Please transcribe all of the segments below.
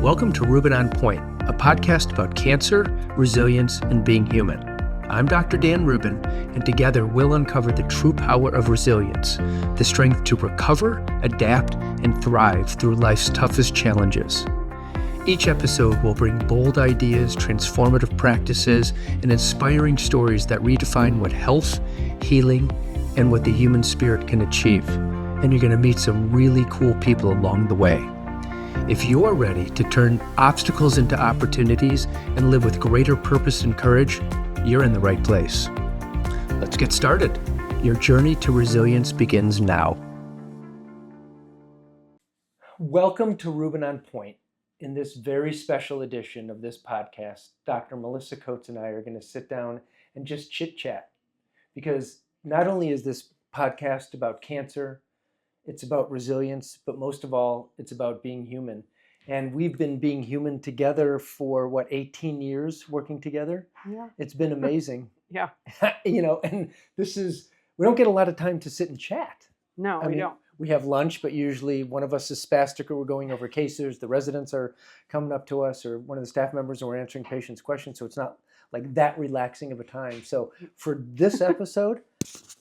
Welcome to Rubin On Point, a podcast about cancer, resilience, and being human. I'm Dr. Dan Rubin, and together we'll uncover the true power of resilience, the strength to recover, adapt, and thrive through life's toughest challenges. Each episode will bring bold ideas, transformative practices, and inspiring stories that redefine what health, healing, and what the human spirit can achieve. And you're going to meet some really cool people along the way. If you're ready to turn obstacles into opportunities and live with greater purpose and courage, you're in the right place. Let's get started. Your journey to resilience begins now. Welcome to Rubin On Point. In this very special edition of this podcast, Dr. Melissa Coates and I are going to sit down and just chit-chat. Because not only is this podcast about cancer, it's about resilience, but most of all, it's about being human. And we've been being human together for, 18 years working together? Yeah. It's been amazing. Yeah. And we don't get a lot of time to sit and chat. No, we don't. We have lunch, but usually one of us is spastic or we're going over cases. The residents are coming up to us or one of the staff members and we're answering patients' questions. So it's not like that relaxing of a time. So for this episode,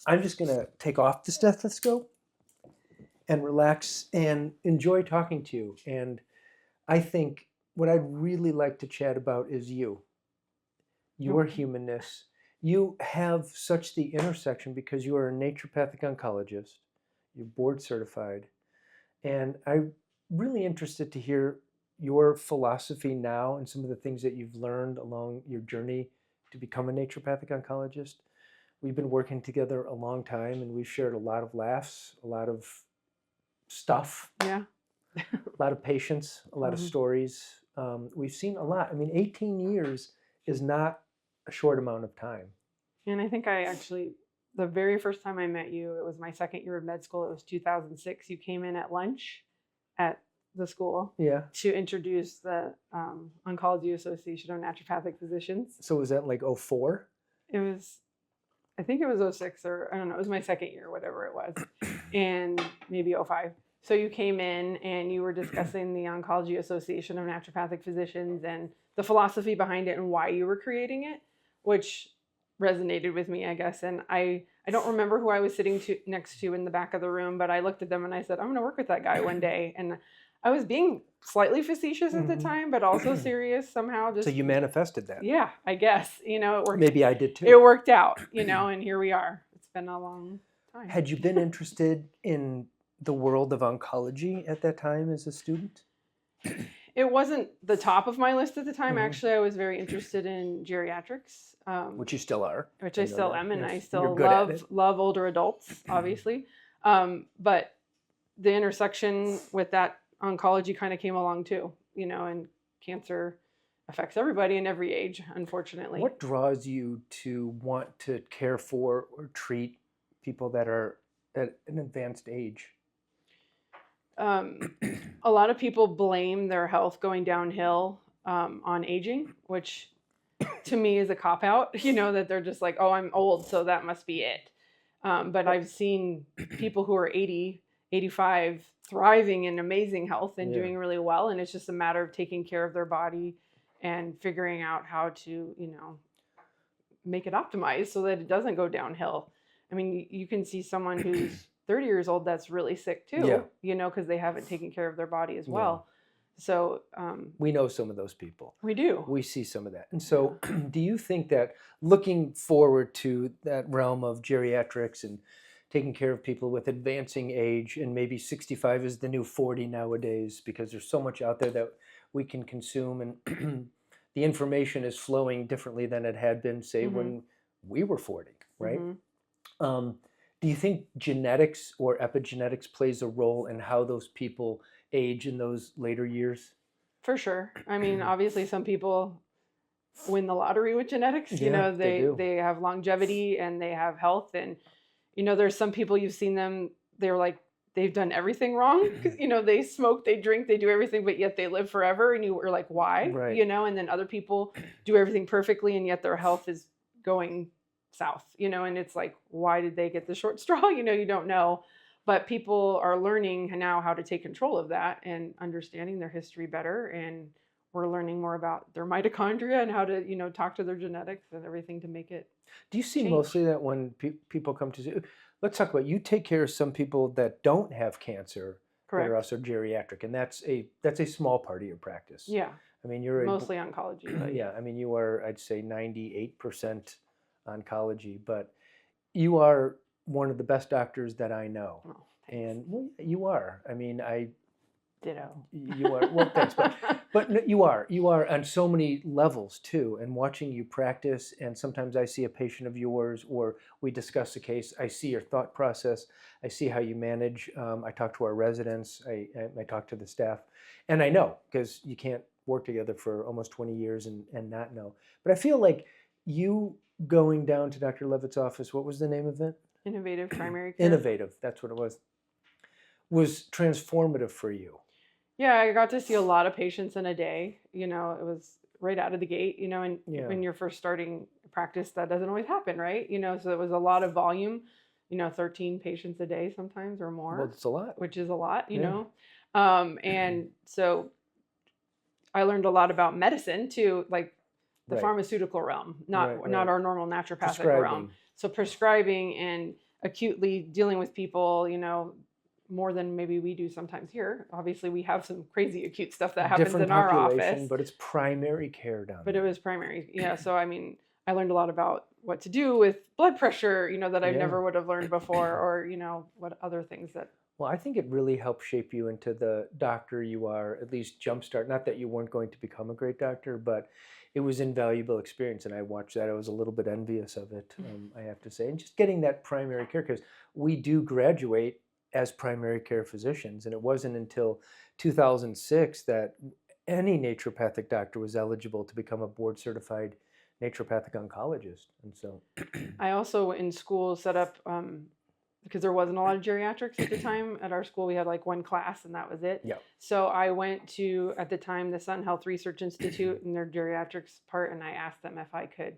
I'm just going to take off the stethoscope and relax and enjoy talking to you. And I think what I'd really like to chat about is you, your humanness. You have such the intersection because you are a naturopathic oncologist. You're board certified. And I'm really interested to hear your philosophy now and some of the things that you've learned along your journey to become a naturopathic oncologist. We've been working together a long time and we've shared a lot of laughs, a lot of stuff, Yeah. a lot of patience, a lot of stories. We've seen a lot. 18 years is not a short amount of time. And I think the very first time I met you, it was my second year of med school. It was 2006. You came in at lunch at the school to introduce the Oncology Association of Naturopathic Physicians. So was that like 04? I think it was 06 or I don't know. It was my second year, whatever it was, and maybe 05. So you came in and you were discussing the Oncology Association of Naturopathic Physicians and the philosophy behind it and why you were creating it, which resonated with me, I guess. And I don't remember who I was sitting next to in the back of the room, but I looked at them and I said, I'm going to work with that guy one day. And I was being slightly facetious at the time, but also serious somehow. So you manifested that. Yeah, I guess. It worked. Maybe I did too. It worked out, and here we are. It's been a long time. Had you been interested in the world of oncology at that time as a student? It wasn't the top of my list at the time. Actually, I was very interested in geriatrics. Which you still are. Which I still am, and yes. I still love older adults, obviously. But the intersection with that oncology kind of came along too, and cancer affects everybody in every age, unfortunately. What draws you to want to care for or treat people that are at an advanced age? A lot of people blame their health going downhill on aging, which to me is a cop-out, that they're just like, oh, I'm old, so that must be it. But I've seen people who are 80, 85 thriving in amazing health and doing really well. And it's just a matter of taking care of their body and figuring out how to, make it optimized so that it doesn't go downhill. You can see someone who's 30 years old that's really sick too, because they haven't taken care of their body as well. So we know some of those people. We do. We see some of that. And so do you think that looking forward to that realm of geriatrics and taking care of people with advancing age, and maybe 65 is the new 40 nowadays because there's so much out there that we can consume and the information is flowing differently than it had been, say, when we were 40, right? Do you think genetics or epigenetics plays a role in how those people age in those later years? For sure. Obviously some people win the lottery with genetics. They have longevity and they have health. And, there's some people you've seen them, they're like, they've done everything wrong. Because, they smoke, they drink, they do everything, but yet they live forever. And you were like, why? Right. And then other people do everything perfectly and yet their health is going south, and it's like, why did they get the short straw? You don't know. But people are learning now how to take control of that and understanding their history better. And we're learning more about their mitochondria and how to, talk to their genetics and everything to make it. Do you see change. mostly that when people come to you, let's talk about, you take care of some people that don't have cancer, Correct. that are also geriatric, and that's a small part of your practice. Yeah. I mean, you're mostly oncology. But yeah, I mean, you are, I'd say 98% oncology, but you are one of the best doctors that I know. Oh, and well, you are. I mean, ditto. You are. Well, thanks, but no, you are on so many levels too. And watching you practice, and sometimes I see a patient of yours, or we discuss a case. I see your thought process. I see how you manage. I talk to our residents. I talk to the staff, and I know, because you can't work together for almost 20 years and not know. But I feel like you going down to Dr. Levitt's office, what was the name of it? Innovative Primary Care. Innovative, that's what it was transformative for you. Yeah, I got to see a lot of patients in a day. It was right out of the gate, and when you're first starting practice, that doesn't always happen, right? So it was a lot of volume, 13 patients a day sometimes or more. Well, it's a lot. Which is a lot, and so I learned a lot about medicine too, like the pharmaceutical realm, not our normal naturopathic realm. So prescribing and acutely dealing with people, more than maybe we do sometimes here. Obviously, we have some crazy acute stuff that happens in our office. But it's primary care down there. But it was primary, yeah. So I mean, I learned a lot about what to do with blood pressure, that I never would have learned before, or what other things that. Well, I think it really helped shape you into the doctor you are, at least jumpstart. Not that you weren't going to become a great doctor, but it was invaluable experience. And I watched that. I was a little bit envious of it, I have to say. And just getting that primary care, because we do graduate as primary care physicians. And it wasn't until 2006 that any naturopathic doctor was eligible to become a board certified naturopathic oncologist. And so I also in school set up, because there wasn't a lot of geriatrics at the time. At our school, we had like one class and that was it. Yeah. So I went to, at the time, the Sun Health Research Institute and their geriatrics part, and I asked them if I could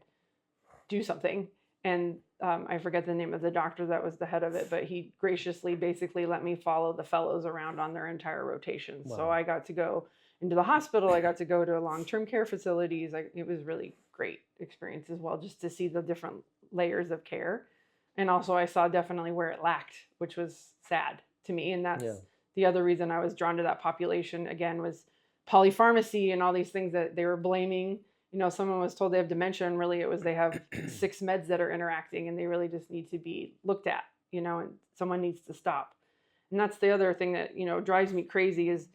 do something. And I forget the name of the doctor that was the head of it, but he graciously basically let me follow the fellows around on their entire rotation. Wow. So I got to go into the hospital. I got to go to long-term care facilities. It was really great experience as well, just to see the different layers of care. And also I saw definitely where it lacked, which was sad to me. And that's the other reason I was drawn to that population, again, was polypharmacy and all these things that they were blaming. Someone was told they have dementia, and really it was they have 6 meds that are interacting, and they really just need to be looked at, and someone needs to stop. And that's the other thing that, drives me crazy is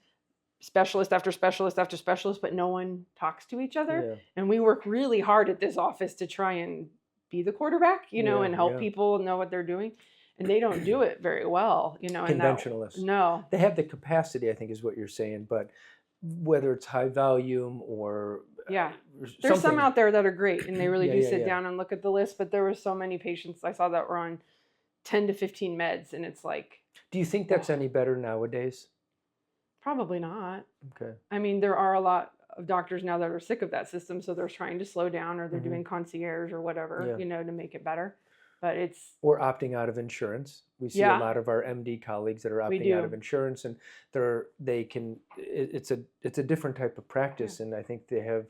specialist after specialist after specialist, but no one talks to each other. Yeah. And we work really hard at this office to try and be the quarterback, and help people know what they're doing. And they don't do it very well, Conventionalists. No. They have the capacity, I think is what you're saying, but whether it's high volume or there's some out there that are great, and they really do sit down and look at the list, but there were so many patients I saw that were on 10 to 15 meds, and it's like. Do you think that's any better nowadays? Probably not. Okay. I mean, there are a lot of doctors now that are sick of that system, so they're trying to slow down, or they're doing concierge or whatever, to make it better. But it's. Or opting out of insurance. We see a lot of our MD colleagues that are opting out of insurance, and it's a different type of practice, and I think they have.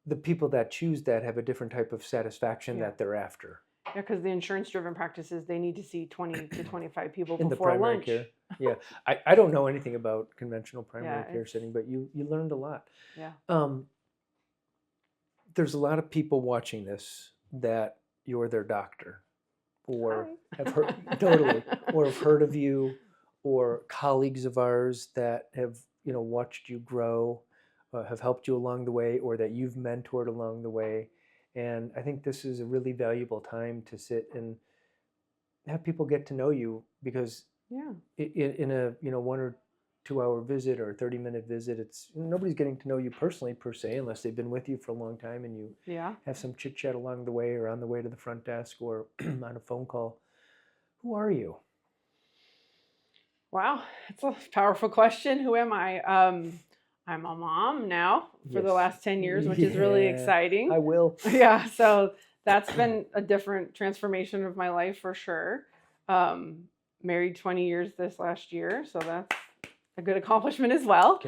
The people that choose that have a different type of satisfaction that they're after. Yeah, because the insurance-driven practices, they need to see 20 to 25 people in before the primary lunch. Care. Yeah, I don't know anything about conventional primary care setting, but you learned a lot. Yeah. There's a lot of people watching this that you're their doctor, or have heard or have heard of you, or colleagues of ours that have watched you grow. Have helped you along the way, or that you've mentored along the way. And I think this is a really valuable time to sit and have people get to know you, because in a 1 or 2 hour visit or a 30-minute visit, it's nobody's getting to know you personally per se, unless they've been with you for a long time and you have some chit chat along the way, or on the way to the front desk, or on a phone call. Who are you? Wow, it's a powerful question. Who am I? I'm a mom now for the last 10 years, which is really exciting. I will. Yeah, so that's been a different transformation of my life for sure. married 20 years this last year, so that's a good accomplishment as well.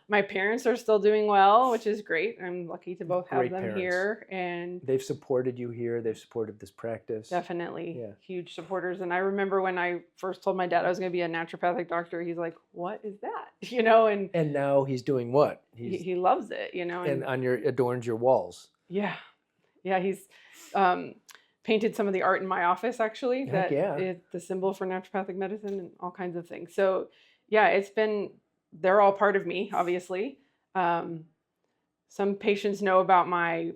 My parents are still doing well, which is great. I'm lucky to both have Great them parents. here, and They've supported you here. They've supported this practice. definitely Yeah. huge supporters. And I remember when I first told my dad I was going to be a naturopathic doctor, he's like, "What is that?" You know, and now he's doing what? he loves it, you know, and adorns your walls. Yeah, he's painted some of the art in my office, actually. Heck yeah. It's the symbol for naturopathic medicine and all kinds of things. So yeah, they're all part of me, obviously. Some patients know about my,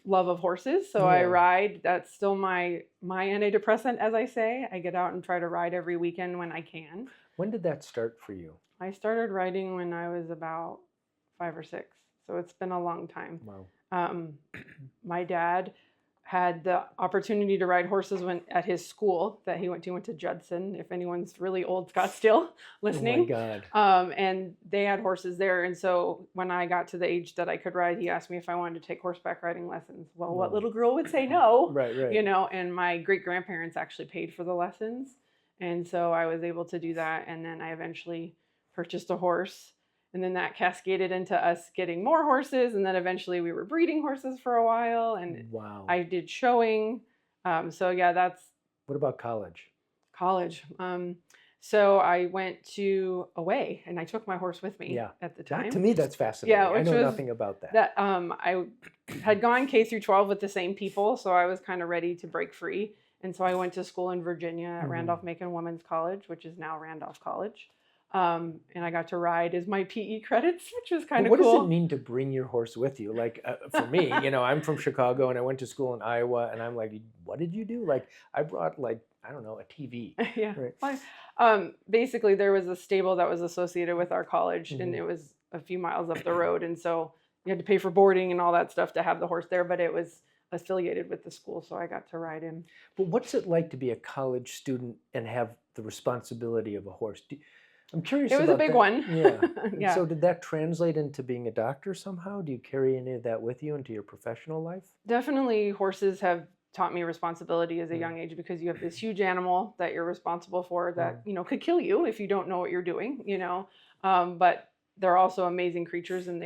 love of horses. So I ride. That's still my antidepressant, as I say. I get out and try to ride every weekend when I can. When did that start for you? I started riding when I was about 5 or 6. So it's been a long time. Wow. My dad had the opportunity to ride horses at his school that he went to Judson, if anyone's really old Scottsdale listening. Oh my God. And they had horses there. And so when I got to the age that I could ride, he asked me if I wanted to take horseback riding lessons. Well, what little girl would say no? Right. And my great-grandparents actually paid for the lessons. And so I was able to do that. And then I eventually purchased a horse. And then that cascaded into us getting more horses. And then eventually we were breeding horses for a while. And wow. I did showing. So yeah, that's... What about college? So I went away and I took my horse with me at the time. To me, that's fascinating. Yeah, I know nothing about that. I had gone K through 12 with the same people. So I was kind of ready to break free. And so I went to school in Virginia at Randolph-Macon Women's College, which is now Randolph College. And I got to ride as my PE credits, which was kind of cool. What does it mean to bring your horse with you? Like for me, I'm from Chicago and I went to school in Iowa, and I'm like, what did you do? Like I brought a TV. Yeah. Right. Basically, there was a stable that was associated with our college, and it was a few miles up the road, and so you had to pay for boarding and all that stuff to have the horse there, but it was affiliated with the school, so I got to ride him. But what's it like to be a college student and have the responsibility of a horse? I'm curious. It was a big one. Yeah. Yeah. So did that translate into being a doctor somehow? Do you carry any of that with you into your professional life? Definitely, horses have taught me responsibility as a young age, because you have this huge animal that you're responsible for that, could kill you if you don't know what you're doing, but they're also amazing creatures, and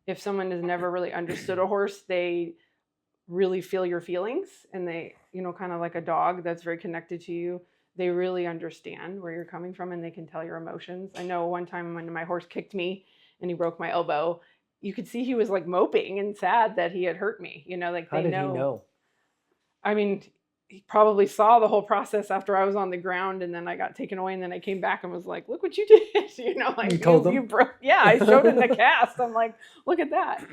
if someone has never really understood a horse, they really feel your feelings, and they, kind of like a dog that's very connected to you. They really understand where you're coming from, and they can tell your emotions. I know one time when my horse kicked me and he broke my elbow, you could see he was like moping and sad that he had hurt me. How did he know? I mean, he probably saw the whole process after I was on the ground, and then I got taken away, and then I came back and was like, "Look what you did!" You told them? You broke. Yeah, I showed him the cast. I'm like, "Look at that."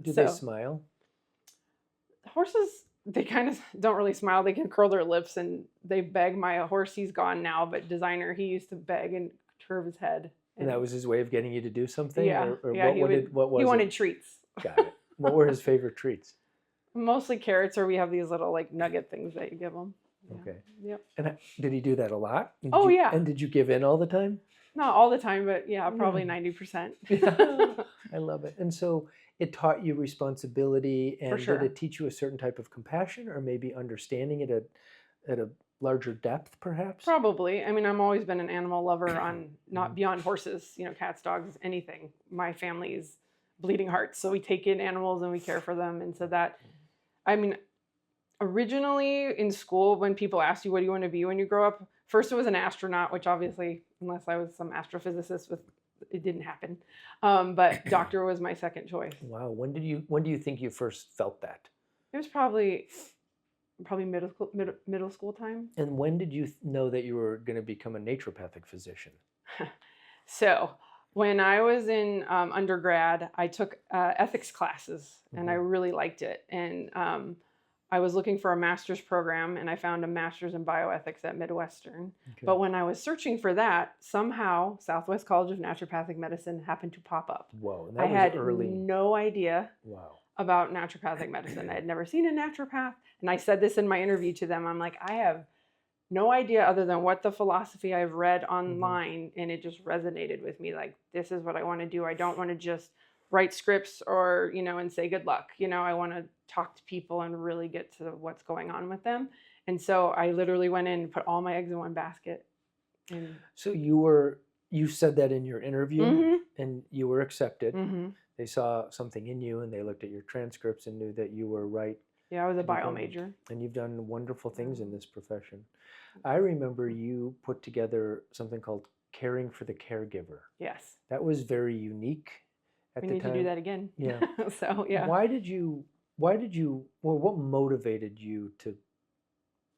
Do they smile? Horses, they kind of don't really smile. They can curl their lips, and they beg. My horse, he's gone now, but Designer, he used to beg and curve his head. And that was his way of getting you to do something? Yeah. What was he it? wanted treats. Got it. What were his favorite treats? Mostly carrots, or we have these little nugget things that you give them. Yeah. Okay. Yep. And did he do that a lot? Yeah. And did you give in all the time? Not all the time, but yeah, probably 90%. I love it. And so it taught you responsibility, and For sure. did it teach you a certain type of compassion, or maybe understanding it at a larger depth, perhaps? Probably. I mean, I've always been an animal lover, on not beyond horses, cats, dogs, anything. My family is bleeding hearts, so we take in animals and we care for them. And so that, I mean, originally in school, when people asked you, what do you want to be when you grow up? First, it was an astronaut, which obviously, unless I was some astrophysicist, it didn't happen. But doctor was my second choice. Wow. When do you think you first felt that? It was probably middle school time. And when did you know that you were going to become a naturopathic physician? So when I was in undergrad, I took ethics classes, and I really liked it. And I was looking for a master's program, and I found a master's in bioethics at Midwestern. Okay. But when I was searching for that, somehow Southwest College of Naturopathic Medicine happened to pop up. Whoa, I had no idea Wow. about naturopathic medicine. I had never seen a naturopath. And I said this in my interview to them. I'm like, I have no idea other than what the philosophy I've read online, and it just resonated with me. Like, this is what I want to do. I don't want to just write scripts or, and say good luck. I want to talk to people and really get to what's going on with them. And so I literally went in and put all my eggs in one basket. And So you said that in your interview, Mhm. and you were accepted. Mhm. They saw something in you, and they looked at your transcripts and knew that you were right. Yeah, I was a to bio become- major. And you've done wonderful things in this profession. I remember you put together something called Caring for the Caregiver. Yes. That was very unique at We the need time. to do that again. Yeah. So, yeah. Why did you, well, what motivated you to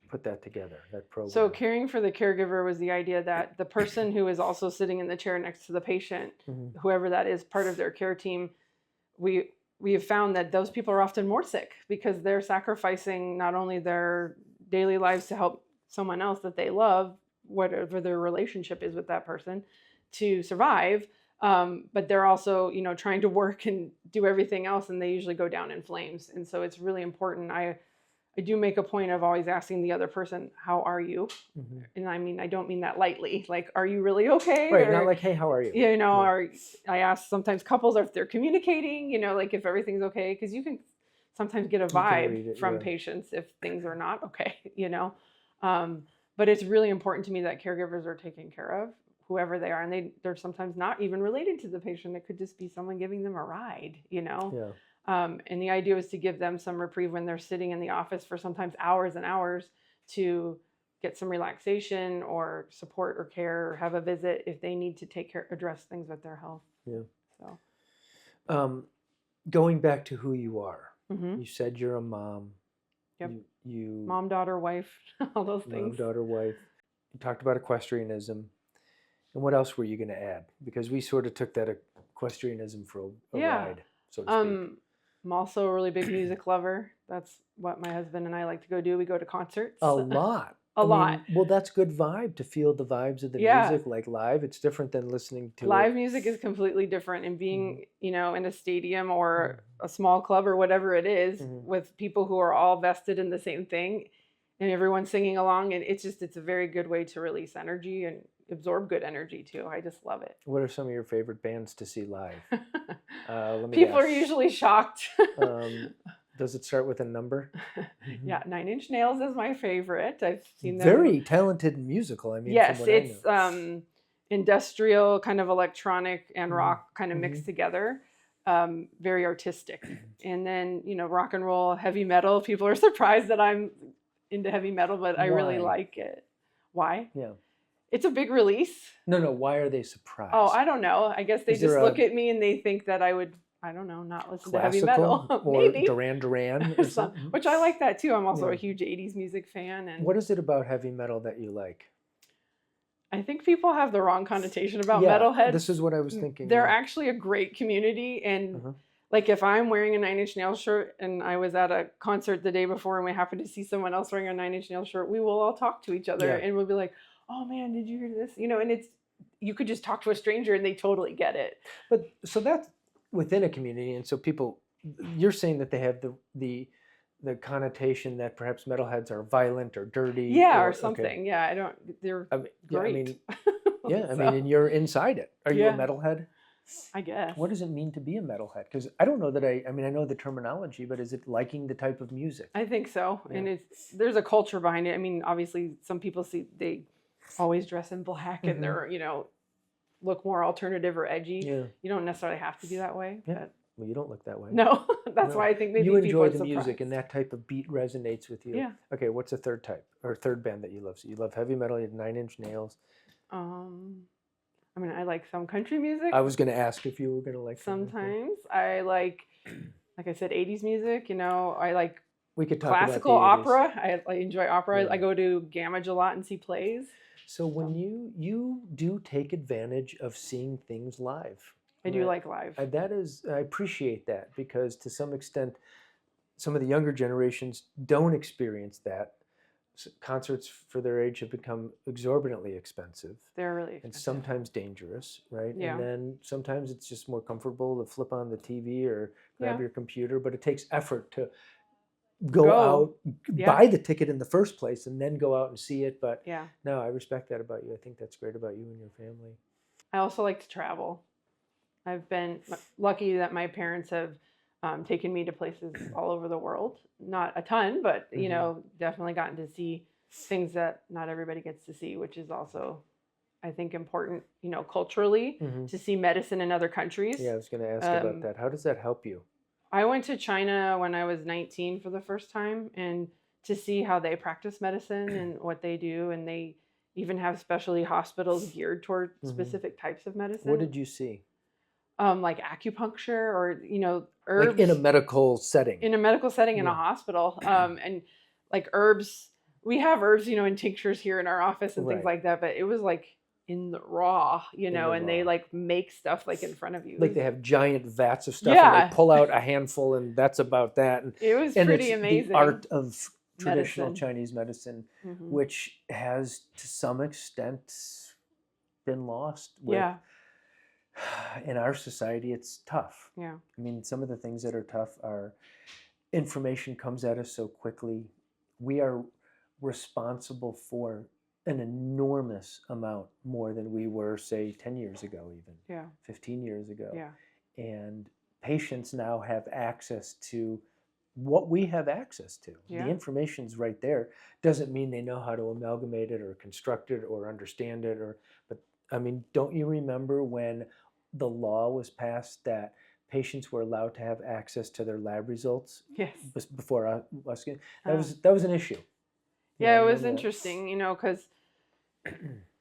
put that together, that program? So caring for the caregiver was the idea that the person who is also sitting in the chair next to the patient, Mhm. whoever that is, part of their care team, we have found that those people are often more sick because they're sacrificing not only their daily lives to help someone else that they love, whatever their relationship is with that person, to survive, but they're also, trying to work and do everything else, and they usually go down in flames. And so it's really important. I do make a point of always asking the other person, how are you? Mhm. And I mean, I don't mean that lightly. Like, are you really okay? Right, Or, not like, hey, how are you? or I ask sometimes couples if they're communicating, like if everything's okay, because you can sometimes get a can vibe read it, from yeah. patients if things are not okay, But it's really important to me that caregivers are taken care of, whoever they are, and they're sometimes not even related to the patient. It could just be someone giving them a ride, Yeah. And the idea was to give them some reprieve when they're sitting in the office for sometimes hours and hours to get some relaxation or support or care or have a visit if they need to address things with their health. Yeah. So Going back to who you are, Mhm. you said you're a mom. Yep. You Mom, daughter, wife, all those mom, things. daughter, wife. You talked about equestrianism. And what else were you going to add? Because we sort of took that equestrianism for a Yeah. ride, so to speak. I'm also a really big music lover. That's what my husband and I like to go do. We go to concerts. A lot. A lot. Well, that's good vibe to feel the vibes of the Yeah. music, like live. It's different than listening to Live it. music is completely different, and being, in a stadium or a small club or whatever it is with people who are all vested in the same thing and everyone's singing along, and it's a very good way to release energy and absorb good energy too. I just love it. What are some of your favorite bands to see live? Let me People are guess. usually shocked. Does it start with a number? Yeah, Nine Inch Nails is my favorite. I've seen them. Very talented musical. I mean, Yes, from what it's I know. Industrial, kind of electronic and rock kind of mixed together. Very artistic. And then, rock and roll, heavy metal. People are surprised that I'm into heavy metal, but I really Why? like it. Why? Yeah. It's a big release. No. Why are they surprised? Oh, I don't know. I guess they Is just there look at me and they think that I would, I don't know, not listen to heavy Classical metal. or Maybe. Duran or something? Which I like that too. I'm also Yeah. a huge 80s music fan. And What is it about heavy metal that you like? I think people have the wrong connotation about Yeah, metalheads. this is what I was thinking. They're yeah. actually a great community. And like if I'm wearing a Nine Inch Nails shirt and I was at a concert the day before and we happen to see someone else wearing a Nine Inch Nails shirt, we will all talk to each other and we'll be like, oh man, did you hear this? And you could just talk to a stranger and they totally get it. But so that's within a community. And so people, you're saying that they have the connotation that perhaps metalheads are violent or dirty. Yeah, or something. Okay. Yeah, they're great. I mean, and you're inside it. Are you a metalhead? I guess. What does it mean to be a metalhead? Because I don't know that I mean, I know the terminology, but is it liking the type of music? I think so. Yeah. And there's a culture behind it. I mean, obviously some people they always dress in black and they're, look more alternative or edgy. Yeah. You don't necessarily have to be that way. Yeah. Well, you don't look that way. No, that's why I think maybe you people enjoy are the music and that type of beat resonates with you. Yeah. Okay, what's the third type or third band that you love? So you love heavy metal, you have Nine Inch Nails. I mean, I like some country music. I was going to ask if you were going to like sometimes. I like I said, 80s music. I like we could talk classical about the 80s. opera. I enjoy opera. Yeah. I go to Gamage a lot and see plays. So when you do take advantage of seeing things live. I do like live. I appreciate that because to some extent, some of the younger generations don't experience that. Concerts for their age have become exorbitantly expensive. They're really expensive. And sometimes dangerous, right? Yeah. And then sometimes it's just more comfortable to flip on the TV or grab your computer, but it takes effort to go out, buy the ticket in the first place, and then go out and see it. But no, I respect that about you. I think that's great about you and your family. I also like to travel. I've been lucky that my parents have taken me to places all over the world. Not a ton, but you know, definitely gotten to see things that not everybody gets to see, which is also, I think, important, you know, culturally to see medicine in other countries. Yeah, I was going to ask about that. How does that help you? I went to China when I was 19 for the first time, and to see how they practice medicine and what they do, and they even have specialty hospitals geared toward specific types of medicine. What did you see? Like acupuncture, or you know, herbs, like in a medical setting. In a medical setting, in a hospital, and like herbs. We have herbs, you know, in tinctures here in our office and things like that. But it was like in the raw, you know, and they like make stuff like in front of you. Like they have giant vats of stuff and they pull out a handful and that's about that. And it was pretty amazing. The art of traditional medicine. Chinese medicine, which has to some extent been lost. In our society, it's tough. Yeah. I mean, some of the things that are tough are information comes at us so quickly. We are responsible for an enormous amount more than we were, say, 10 years ago, even 15 years ago. And patients now have access to what we have access to. The information's right there. Doesn't mean they know how to amalgamate it or construct it or understand it. But I mean, don't you remember when the law was passed that patients were allowed to have access to their lab results? Yes. Before us, that was an issue. Yeah, it was interesting, you know, because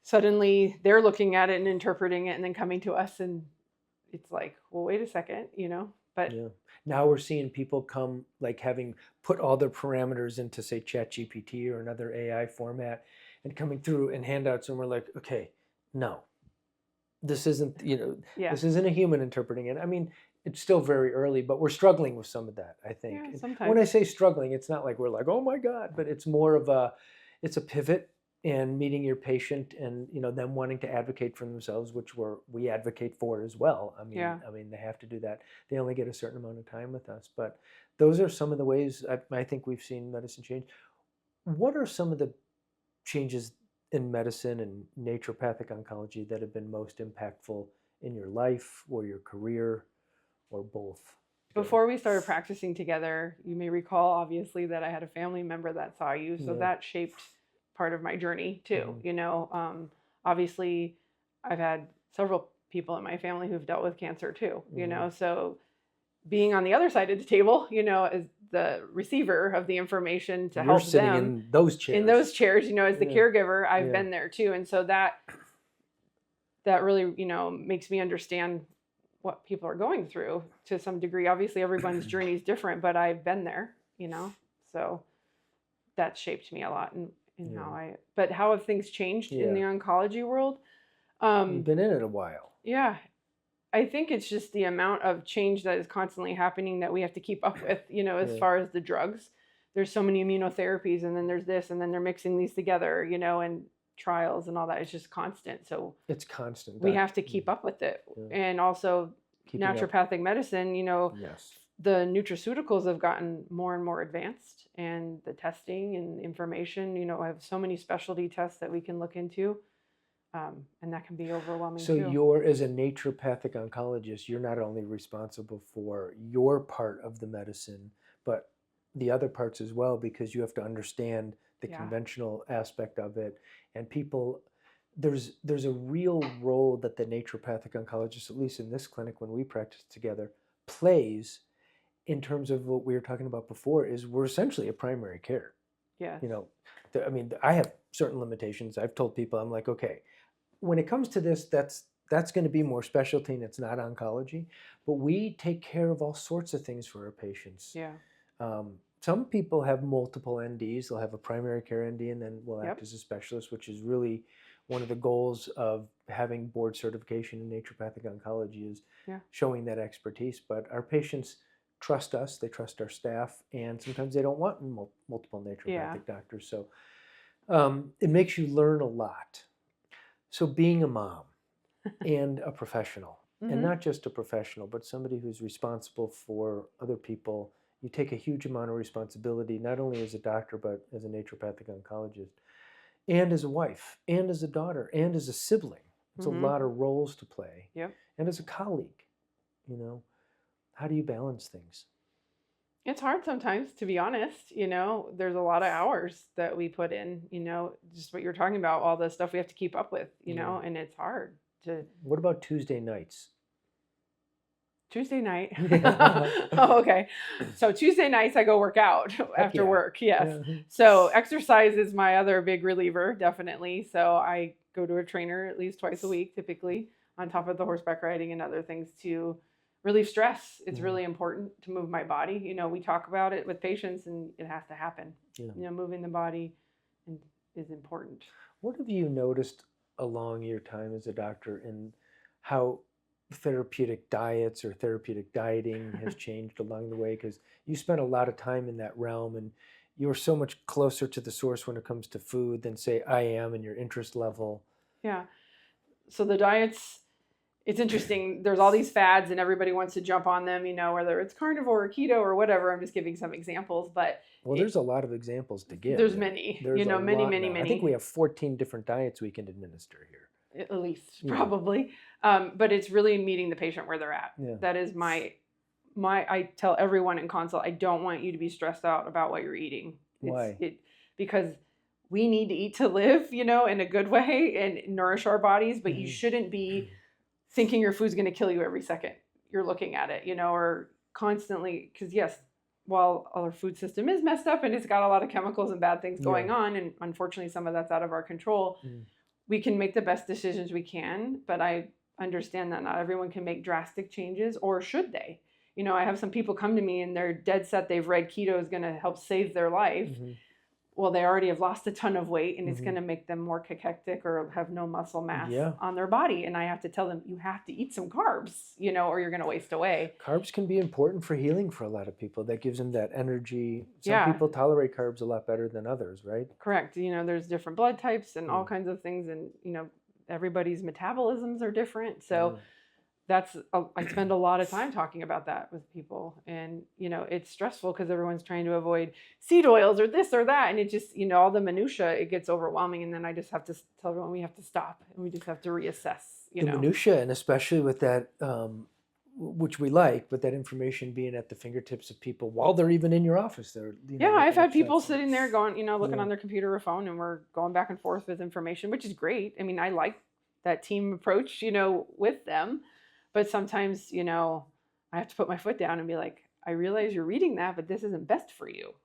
suddenly they're looking at it and interpreting it and then coming to us, and it's like, well, wait a second, you know. But now we're seeing people come, like having put all their parameters into, say, ChatGPT or another AI format and coming through in handouts, and we're like, okay, no, this isn't, you know, this isn't a human interpreting it. I mean, it's still very early, but we're struggling with some of that, I think. Yeah, sometimes. When I say struggling, it's not like we're like, oh my God, but it's more of it's a pivot and meeting your patient and, you know, them wanting to advocate for themselves, which we advocate for as well. I mean, they have to do that. They only get a certain amount of time with us, but those are some of the ways I think we've seen medicine change. What are some of the changes in medicine and naturopathic oncology that have been most impactful in your life or your career or both? Before we started practicing together, you may recall, obviously, that I had a family member that saw you. So that shaped part of my journey too. You know, obviously I've had several people in my family who've dealt with cancer too, you know, so being on the other side of the table, you know, as the receiver of the information to help them in those chairs, you know, as the caregiver, I've been there too. And so that really, you know, makes me understand what people are going through to some degree. Obviously everyone's journey is different, but I've been there, you know, so that shaped me a lot in how have things changed in the oncology world? You've been in it a while. Yeah. I think it's just the amount of change that is constantly happening that we have to keep up with, you know, as far as the drugs. There's so many immunotherapies, and then there's this, and then they're mixing these together, you know, and trials and all that. It's just constant. So it's constant. We have to keep up with it. And also naturopathic medicine, you know, the nutraceuticals have gotten more and more advanced, and the testing and information, you know, I have so many specialty tests that we can look into. And that can be overwhelming so too. As a naturopathic oncologist, you're not only responsible for your part of the medicine, but the other parts as well, because you have to understand the conventional aspect of it. And people, there's a real role that the naturopathic oncologist, at least in this clinic when we practice together, plays in terms of what we were talking about before. Is we're essentially a primary care. Yeah. You know, I mean, I have certain limitations. I've told people, I'm like, okay, when it comes to this, that's going to be more specialty and it's not oncology. But we take care of all sorts of things for our patients. Yeah. Some people have multiple NDs. They'll have a primary care ND and then will act as a specialist, which is really one of the goals of having board certification in naturopathic oncology, is showing that expertise. But our patients trust us, they trust our staff, and sometimes they don't want multiple naturopathic doctors. So it makes you learn a lot. So being a mom and a professional, and not just a professional, but somebody who's responsible for other people, you take a huge amount of responsibility, not only as a doctor, but as a naturopathic oncologist, and as a wife, and as a daughter, and as a sibling. It's a lot of roles to play. Yep. And as a colleague, you know. How do you balance things? It's hard sometimes, to be honest. There's a lot of hours that we put in, just what you're talking about, all the stuff we have to keep up with, and it's hard to. What about Tuesday nights? Tuesday night. Yeah. Oh, okay. So Tuesday nights I go work out after yeah. work. Yes. Yeah. So exercise is my other big reliever, definitely. So I go to a trainer at least twice a week, typically, on top of the horseback riding and other things to relieve stress. It's really important to move my body. We talk about it with patients and it has to happen. Yeah. Moving the body is important. What have you noticed along your time as a doctor in how therapeutic diets or therapeutic dieting has changed along the way? Because you spent a lot of time in that realm and you're so much closer to the source when it comes to food than say I am in your interest level. Yeah. So the diets, it's interesting. There's all these fads and everybody wants to jump on them, whether it's carnivore or keto or whatever. I'm just giving some examples, but there's a lot of examples to give. There's many, many. I think we have 14 different diets we can administer here. At least, probably. But it's really meeting the patient where they're at. Yeah. That is I tell everyone in consult, I don't want you to be stressed out about what you're eating. Why? Because we need to eat to live, in a good way and nourish our bodies, but you shouldn't be thinking your food's going to kill you every second you're looking at it, or constantly, because yes, while our food system is messed up and it's got a lot of chemicals and bad things going on, and unfortunately some of that's out of our control, we can make the best decisions we can, but I understand that not everyone can make drastic changes, or should they? I have some people come to me and they're dead set, they've read keto is going to help save their life. Well, they already have lost a ton of weight and it's going to make them more cachectic or have no muscle mass on their body. And I have to tell them, you have to eat some carbs, or you're going to waste away. Carbs can be important for healing for a lot of people. That gives them that energy. Some people tolerate carbs a lot better than others, right? Correct. There's different blood types and all kinds of things. And, everybody's metabolisms are different. So I spend a lot of time talking about that with people, and it's stressful because everyone's trying to avoid seed oils or this or that, and it just all the minutia, it gets overwhelming, and then I just have to tell everyone we have to stop and we just have to reassess. The minutia, and especially with that, which we like, but that information being at the fingertips of people while they're even in your office. I've had people sitting there going, looking on their computer or phone, and we're going back and forth with information, which is great. I mean, I like that team approach, with them. But sometimes, I have to put my foot down and be like, I realize you're reading that, but this isn't best for you.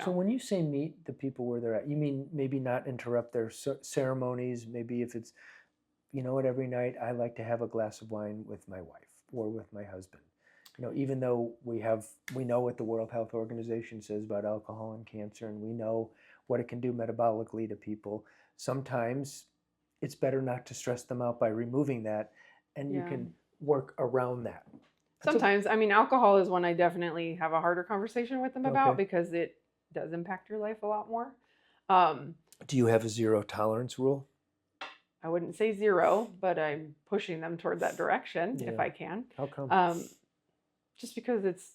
So when you say meet the people where they're at, you mean maybe not interrupt their ceremonies? Maybe if it's, every night I like to have a glass of wine with my wife or with my husband. Even though we know what the World Health Organization says about alcohol and cancer, and we know what it can do metabolically to people, sometimes it's better not to stress them out by removing that, and you can work around that. Sometimes, alcohol is one I definitely have a harder conversation with them about because it does impact your life a lot more. Do you have a zero tolerance rule? I wouldn't say zero, but I'm pushing them toward that direction if I can. How come? Just because it's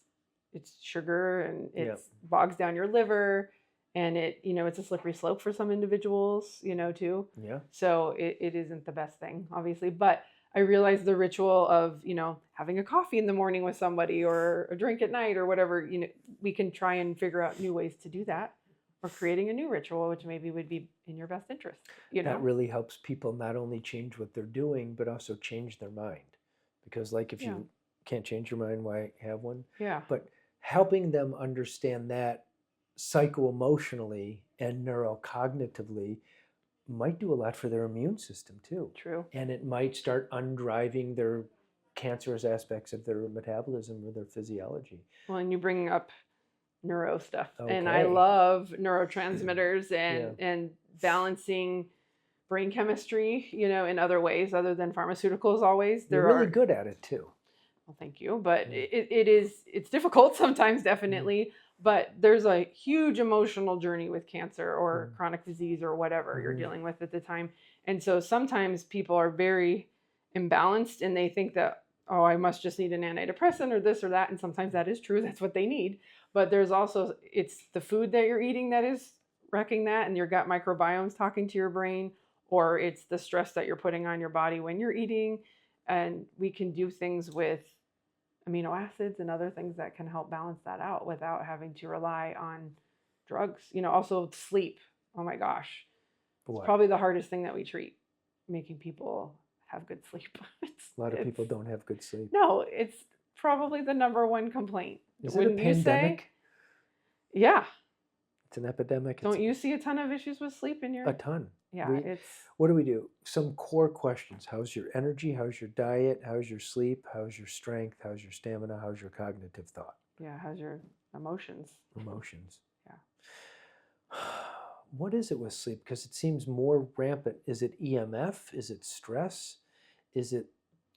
sugar and it bogs down your liver, and it's a slippery slope for some individuals, too. Yeah. So it isn't the best thing, obviously, but I realize the ritual of, having a coffee in the morning with somebody or a drink at night or whatever, we can try and figure out new ways to do that, or creating a new ritual, which maybe would be in your best interest. That really helps people not only change what they're doing, but also change their mind. Because if you can't change your mind, why have one? Yeah. But helping them understand that psycho-emotionally and neurocognitively might do a lot for their immune system too. True. And it might start undriving their cancerous aspects of their metabolism or their physiology. Well, and you bring up neuro stuff, and I love neurotransmitters and balancing brain chemistry, in other ways other than pharmaceuticals. Always, You're really good at it too. Well, thank you, but it's difficult sometimes, definitely. But there's a huge emotional journey with cancer or chronic disease or whatever you're dealing with at the time. And so sometimes people are very imbalanced and they think that, oh, I must just need an antidepressant or this or that. And sometimes that is true. That's what they need. But there's also, it's the food that you're eating that is wrecking that, and your gut microbiome's talking to your brain, or it's the stress that you're putting on your body when you're eating. And we can do things with amino acids and other things that can help balance that out without having to rely on drugs. Also sleep. Oh my gosh. It's probably the hardest thing that we treat, making people have good sleep. A lot of people don't have good sleep. No, it's probably the number one complaint. Is it a pandemic? Yeah. It's an epidemic. Don't you see a ton of issues with sleep in your... A ton. Yeah, What do? Some core questions. How's your energy? How's your diet? How's your sleep? How's your strength? How's your stamina? How's your cognitive thought? Yeah, how's your emotions? Emotions. Yeah. What is it with sleep? Because it seems more rampant. Is it EMF? Is it stress? Is it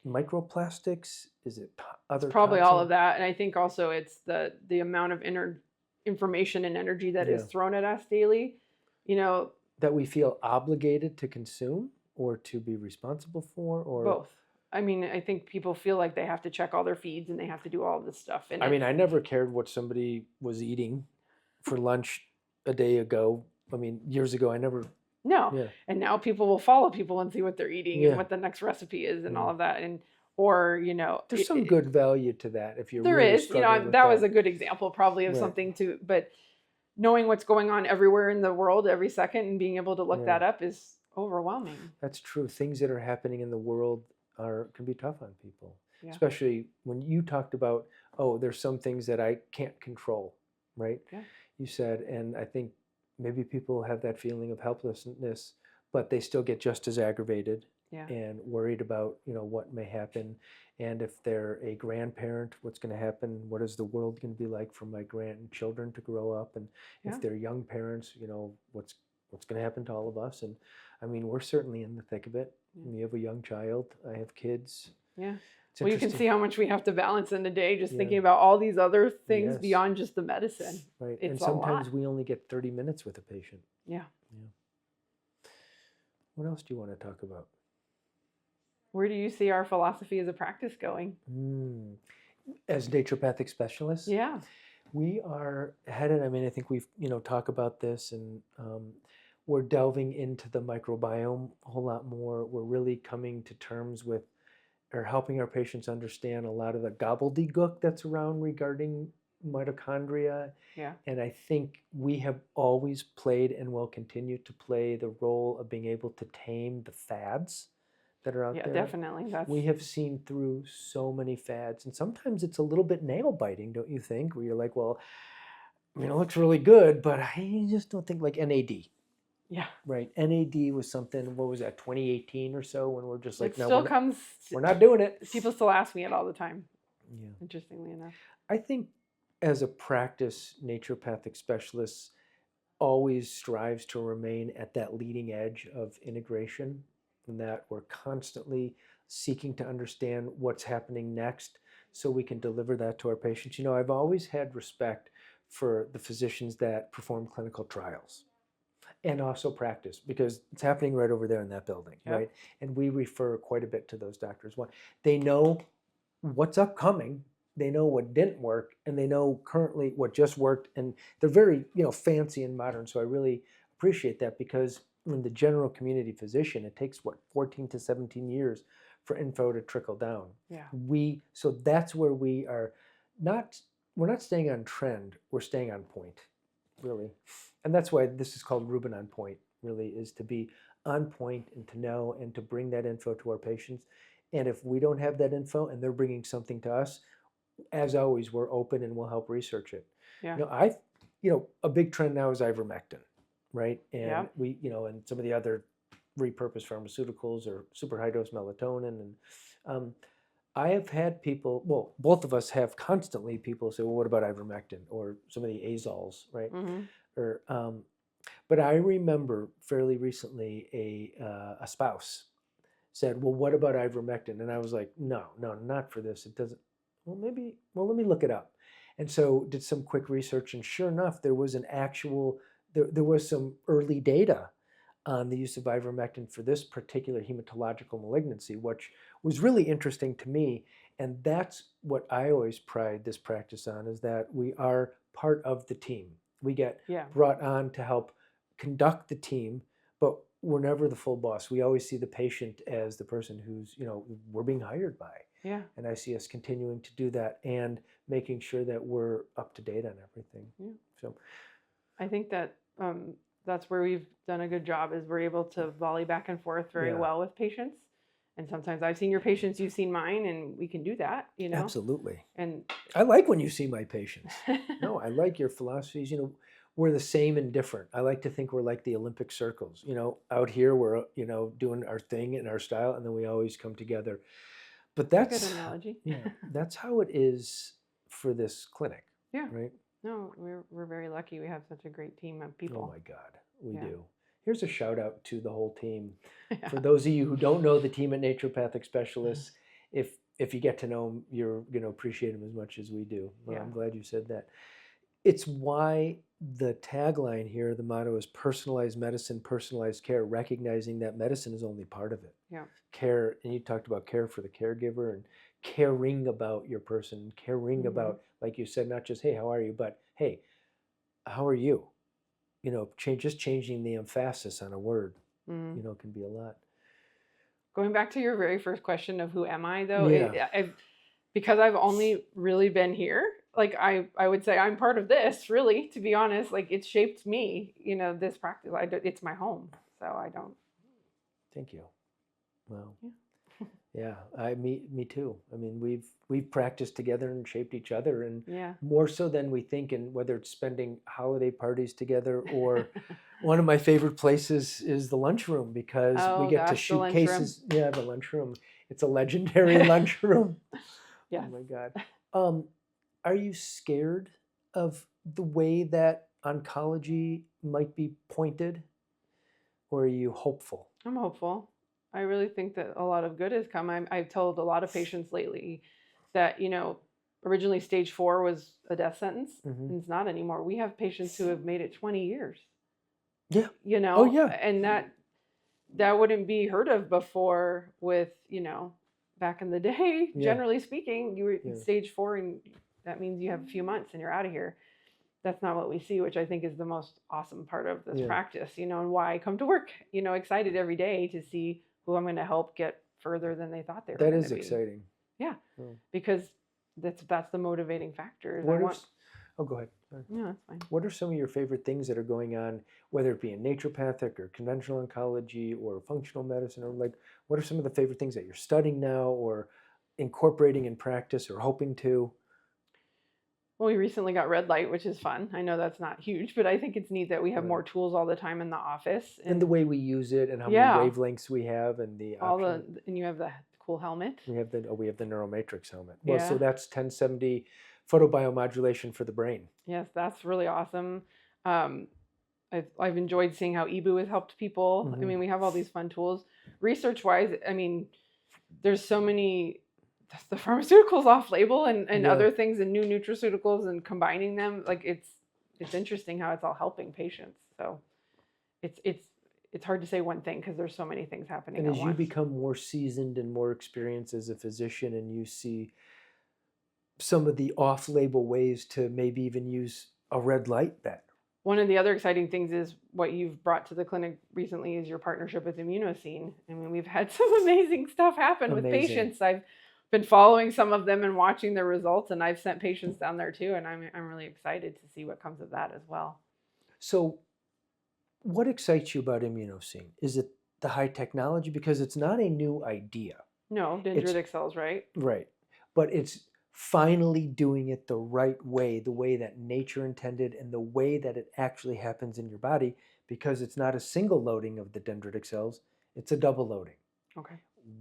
microplastics? Is it other? It's probably all of that. And I think also it's the amount of information and energy that is thrown at us daily. That we feel obligated to consume or to be responsible for, or both. I mean, I think people feel like they have to check all their feeds and they have to do all this stuff. And I mean, I never cared what somebody was eating for lunch a day ago. I mean, years ago, I never. No. Yeah. And now people will follow people and see what they're eating and what the next recipe is and all of that. And, or, there's some good value to that if you're there really is, that was a good example probably of something to, but knowing what's going on everywhere in the world every second and being able to look that up is overwhelming. That's true. Things that are happening in the world can be tough on people, especially when you talked about, there's some things that I can't control, right? Yeah. You said, and I think maybe people have that feeling of helplessness, but they still get just as aggravated and worried about, what may happen. And if they're a grandparent, what's going to happen? What is the world going to be like for my grandchildren to grow up? And if they're young parents, what's going to happen to all of us? And I mean, we're certainly in the thick of it. You have a young child. I have kids. Yeah. Well, you can see how much we have to balance in a day, just thinking about all these other things beyond just the medicine. Right. It's and sometimes we only get 30 minutes with a patient. Yeah. What else do you want to talk about? Where do you see our philosophy as a practice going? As naturopathic specialists? Yeah. We are headed, I think we've, talked about this, and we're delving into the microbiome a whole lot more. We're really coming to terms with, or helping our patients understand a lot of the gobbledygook that's around regarding mitochondria. Yeah. And I think we have always played and will continue to play the role of being able to tame the fads that are out there. Yeah, definitely. We have seen through so many fads, and sometimes it's a little bit nail biting, don't you think? Where you're like, well, it looks really good, but I just don't think, like NAD. Yeah. Right. NAD was something, what was that, 2018 or so, when we're just like, we're not doing it. People still ask me it all the time. Yeah. Interestingly enough. I think as a practice, naturopathic specialists always strives to remain at that leading edge of integration, and that we're constantly seeking to understand what's happening next so we can deliver that to our patients. I've always had respect for the physicians that perform clinical trials and also practice, because it's happening right over there in that building, right? And we refer quite a bit to those doctors. One, they know what's upcoming, they know what didn't work, and they know currently what just worked, and they're very, fancy and modern. So I really appreciate that, because in the general community physician, it takes 14 to 17 years for info to trickle down. Yeah. So that's where we are we're not staying on trend, we're staying on point, really. And that's why this is called Rubin On Point, really, is to be on point and to know and to bring that info to our patients. And if we don't have that info and they're bringing something to us, as always, we're open and we'll help research it. Yeah. A big trend now is ivermectin, right? And we, and some of the other repurposed pharmaceuticals or super high dose melatonin. And I have had people, well, both of us have constantly people say, well, what about ivermectin or some of the azoles, right? Mm-hmm. But I remember fairly recently a spouse said, well, what about ivermectin? And I was like, no, not for this. It doesn't. Well, let me look it up. And so did some quick research, and sure enough, there was there was some early data on the use of ivermectin for this particular hematological malignancy, which was really interesting to me. And that's what I always pride this practice on, is that we are part of the team. We get brought on to help conduct the team, but we're never the full boss. We always see the patient as the person who's, we're being hired by. Yeah. And I see us continuing to do that and making sure that we're up to date on everything. Yeah. So I think that that's where we've done a good job, is we're able to volley back and forth very well with patients. And sometimes I've seen your patients, you've seen mine, and we can do that, you know? Absolutely. And I like when you see my patients. No, I like your philosophies. You know, we're the same and different. I like to think we're like the Olympic circles. You know, out here we're, you know, doing our thing in our style, and then we always come together. But that's a that's good analogy. that's how it is for this clinic. Yeah. Right. No, we're very lucky. We have such a great team of people. Oh my God, we do. Here's a shout out to the whole team. Yeah. For those of you who don't know the team at Naturopathic Specialists, if you get to know them, you're going to appreciate them as much as we do. Well, I'm glad you said that. It's why the tagline here, the motto is personalized medicine, personalized care, recognizing that medicine is only part of it. Yeah. Care, and you talked about care for the caregiver and caring about your person, caring about, like you said, not just, hey, how are you, but hey, how are you? You know, just changing the emphasis on a word, you know, can be a lot. Going back to your very first question of who am I, though, because I've only really been here, like I would say I'm part of this, really, to be honest. Like, it's shaped me, you know, this practice. It's my home, so I don't. Thank you. Well, yeah, me too. I mean, we've practiced together and shaped each other, and more so than we think. And whether it's spending holiday parties together, or one of my favorite places is the lunchroom, because we get to shoot cases. Yeah, the lunchroom. It's a legendary lunchroom. Yeah. Oh my God. Are you scared of the way that oncology might be pointed, or are you hopeful? I'm hopeful. I really think that a lot of good has come. I've told a lot of patients lately that, you know, originally stage 4 was a death sentence, and it's not anymore. We have patients who have made it 20 years. Yeah. You know? Oh, yeah. And that wouldn't be heard of before with, you know, back in the day, generally speaking, you were stage 4, and that means you have a few months and you're out of here. That's not what we see, which I think is the most awesome part of this practice, you know, and why I come to work, you know, excited every day to see who I'm going to help get further than they thought they were going to be. That is exciting. Yeah. Because that's the motivating factor. Oh, go ahead. Yeah, that's fine. What are some of your favorite things that are going on, whether it be in naturopathic or conventional oncology or functional medicine, or like, what are some of the favorite things that you're studying now or incorporating in practice or hoping to? Well, we recently got red light, which is fun. I know that's not huge, but I think it's neat that we have more tools all the time in the office. And the way we use it, and how many wavelengths we have, and the option. And you have the cool helmet. We have the Neuromatrix helmet. Well, so that's 1070 photobiomodulation for the brain. Yes, that's really awesome. I've enjoyed seeing how EBU has helped people. I mean, we have all these fun tools. Research-wise, I mean, there's so many. The pharmaceuticals off label and other things, and new nutraceuticals, and combining them, like it's interesting how it's all helping patients. So it's hard to say one thing, because there's so many things happening. And as you become more seasoned and more experienced as a physician, and you see some of the off-label ways to maybe even use a red light better. One of the other exciting things is what you've brought to the clinic recently is your partnership with Immune SystemThe. I mean, we've had some amazing stuff happen with patients. I've been following some of them and watching the results, and I've sent patients down there too, and I'm really excited to see what comes of that as well. So what excites you about Immune SystemThe? Is it the high technology? Because it's not a new idea. No, dendritic cells, right? Right. But it's finally doing it the right way, the way that nature intended, and the way that it actually happens in your body, because it's not a single loading of the dendritic cells, it's a double loading. Okay.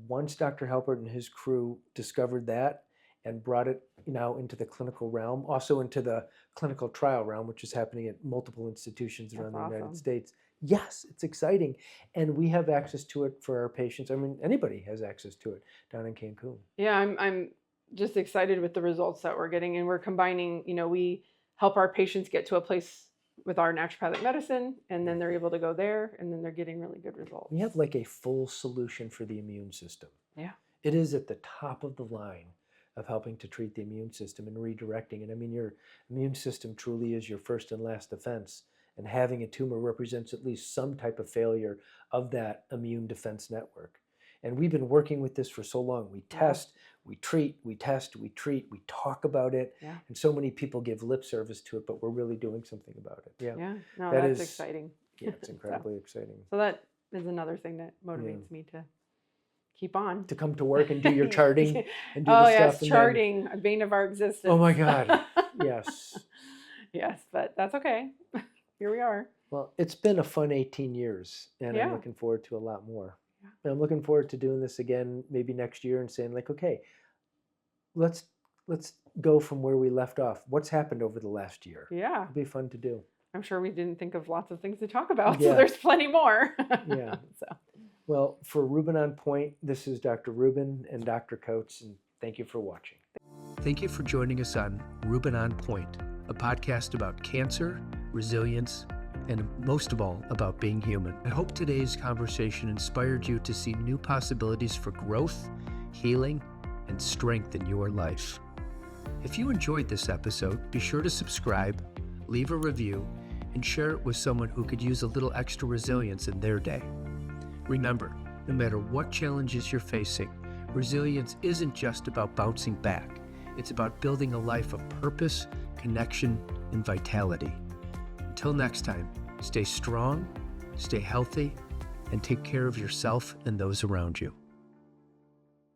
Once Dr. Halpert and his crew discovered that and brought it now into the clinical realm, also into the clinical trial realm, which is happening at multiple institutions around the United States. Yes, it's exciting. And we have access to it for our patients. I mean, anybody has access to it down in Cancun. Yeah, I'm just excited with the results that we're getting. And we're combining, you know, we help our patients get to a place with our naturopathic medicine, and then they're able to go there, and then they're getting really good results. We have like a full solution for the immune system. Yeah. It is at the top of the line of helping to treat the immune system and redirecting it. I mean, your immune system truly is your first and last defense, and having a tumor represents at least some type of failure of that immune defense network. And we've been working with this for so long. We test, we treat, we test, we treat, we talk about it. Yeah. And so many people give lip service to it, but we're really doing something about it. Yeah. Yeah. No, That that's is- exciting. Yeah, it's incredibly exciting. So that is another thing that motivates me to keep on. To come to work and do your charting and do Oh the yes, stuff. and then- charting, a bane of our existence. Oh my God. Yes. Yes, but that's okay. Here we are. Well, it's been a fun 18 years, and Yeah. I'm looking forward to a lot more. Yeah. And I'm looking forward to doing this again, maybe next year, and saying like, okay, let's go from where we left off. What's happened over the last year? Yeah. It'll be fun to do. I'm sure we didn't think of lots of things to talk about, Yeah. so there's plenty more. Yeah. So Well, for Rubin On Point, this is Dr. Rubin and Dr. Coates, and thank you for watching. Thank you for joining us on Rubin On Point, a podcast about cancer, resilience, and most of all, about being human. I hope today's conversation inspired you to see new possibilities for growth, healing, and strength in your life. If you enjoyed this episode, be sure to subscribe, leave a review, and share it with someone who could use a little extra resilience in their day. Remember, no matter what challenges you're facing, resilience isn't just about bouncing back. It's about building a life of purpose, connection, and vitality. Until next time, stay strong, stay healthy, and take care of yourself and those around you.